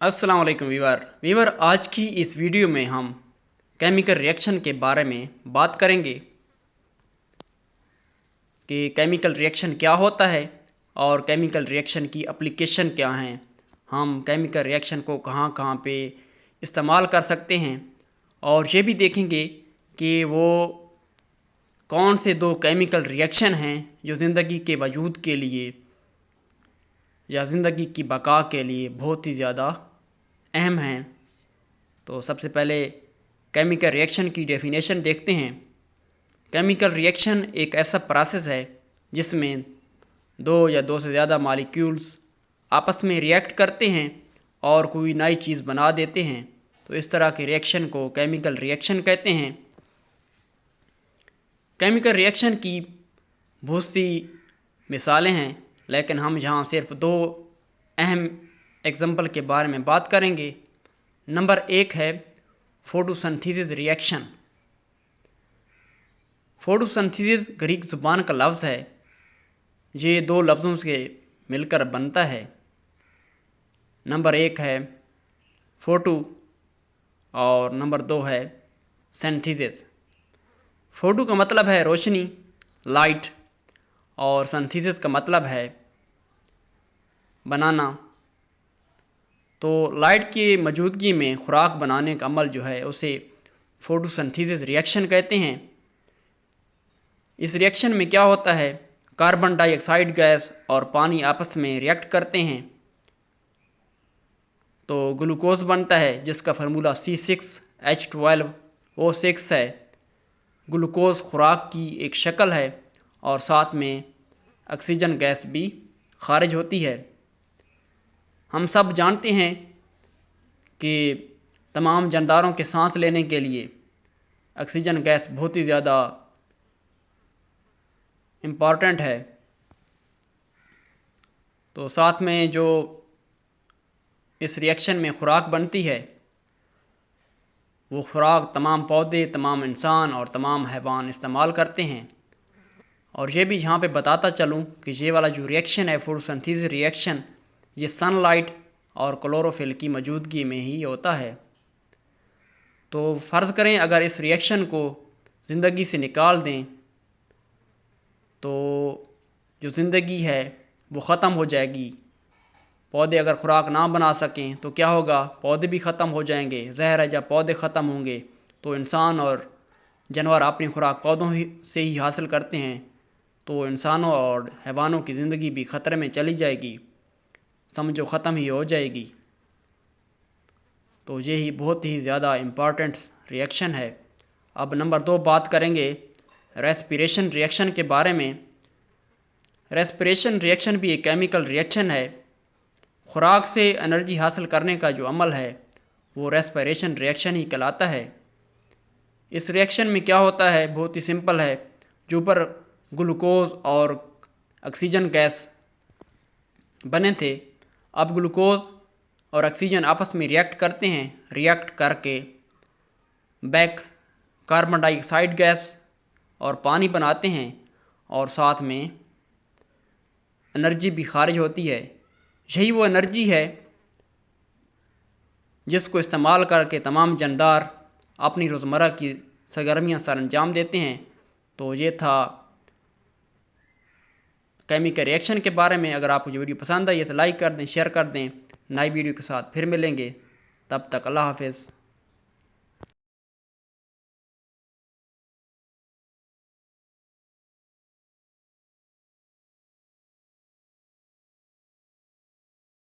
अस्सलाम वालेकुम वीवर आज की इस वीडियो में हम केमिकल रिएक्शन के बारे में बात करेंगे कि केमिकल रिएक्शन क्या होता है और केमिकल रिएक्शन की एप्लीकेशन क्या हैं। हम केमिकल रिएक्शन को कहाँ कहाँ पे इस्तेमाल कर सकते हैं और ये भी देखेंगे कि वो कौन से दो केमिकल रिएक्शन हैं जो ज़िंदगी के वजूद के लिए या ज़िंदगी की बका के लिए बहुत ही ज़्यादा अहम हैं। तो सबसे पहले केमिकल रिएक्शन की डेफिनेशन देखते हैं। केमिकल रिएक्शन एक ऐसा प्रोसेस है जिसमें दो या दो से ज़्यादा मॉलिक्यूल्स आपस में रिएक्ट करते हैं और कोई नई चीज़ बना देते हैं। तो इस तरह के रिएक्शन को केमिकल रिएक्शन कहते हैं। केमिकल रिएक्शन की बहुत सी मिसालें हैं, लेकिन हम यहाँ सिर्फ दो अहम एग्जाम्पल के बारे में बात करेंगे। नंबर एक है फोटोसिंथेसिस रिएक्शन। फोटोसिंथेसिस ग्रीक ज़ुबान का लफ्ज़ है। ये दो लफ्ज़ों से मिलकर बनता है। नंबर एक है फोटो और नंबर दो है सिंथेसिस। फोटो का मतलब है रोशनी, लाइट, और सिंथेसिस का मतलब है बनाना। तो लाइट की मौजूदगी में खुराक बनाने का अमल जो है उसे फोटोसिंथेसिस रिएक्शन कहते हैं। इस रिएक्शन में क्या होता है, कार्बन डाइऑक्साइड गैस और पानी आपस में रिएक्ट करते हैं तो ग्लूकोज बनता है जिसका फार्मूला C6H12O6 है। ग्लूकोज खुराक की एक शक्ल है और साथ में ऑक्सीजन गैस भी खारिज होती है। हम सब जानते हैं कि तमाम जानदारों के सांस लेने के लिए ऑक्सीजन गैस बहुत ही ज़्यादा इम्पॉर्टेंट है। तो साथ में जो इस रिएक्शन में खुराक बनती है वो खुराक तमाम पौधे, तमाम इंसान और तमाम हैवान इस्तेमाल करते हैं। और ये भी यहाँ पे बताता चलूँ कि ये वाला जो रिएक्शन है फोटोसिंथेसिस रिएक्शन, ये सनलाइट और क्लोरोफिल की मौजूदगी में ही होता है। तो फ़र्ज़ करें अगर इस रिएक्शन को ज़िंदगी से निकाल दें तो जो ज़िंदगी है वो ख़त्म हो जाएगी। पौधे अगर खुराक ना बना सकें तो क्या होगा, पौधे भी ख़त्म हो जाएंगे। ज़ाहिर है जब पौधे ख़त्म होंगे तो इंसान और जानवर अपनी खुराक पौधों से ही हासिल करते हैं, तो इंसानों और हैवानों की ज़िंदगी भी ख़तरे में चली जाएगी, समझो ख़त्म ही हो जाएगी। तो यही बहुत ही ज़्यादा इम्पॉर्टेंट रिएक्शन है। अब नंबर दो बात करेंगे रेस्पिरेशन रिएक्शन के बारे में। रेस्पिरेशन रिएक्शन भी एक केमिकल रिएक्शन है। खुराक से एनर्जी हासिल करने का जो अमल है वो रेस्पिरेशन रिएक्शन ही कहलाता है। इस रिएक्शन में क्या होता है, बहुत ही सिंपल है। जो ऊपर ग्लूकोज और ऑक्सीजन गैस बने थे, अब ग्लूकोज और ऑक्सीजन आपस में रिएक्ट करते हैं। रिएक्ट करके बैक कार्बन डाइऑक्साइड गैस और पानी बनाते हैं और साथ में एनर्जी भी खारिज होती है। यही वो एनर्जी है जिसको इस्तेमाल करके तमाम जानदार अपनी रोज़मर्रा की सरगर्मियाँ सर अंजाम देते हैं। तो ये था केमिकल रिएक्शन के बारे में। अगर आपको ये वीडियो पसंद आई है तो लाइक कर दें, शेयर कर दें। नई वीडियो के साथ फिर मिलेंगे, तब तक अल्लाह हाफ़िज़।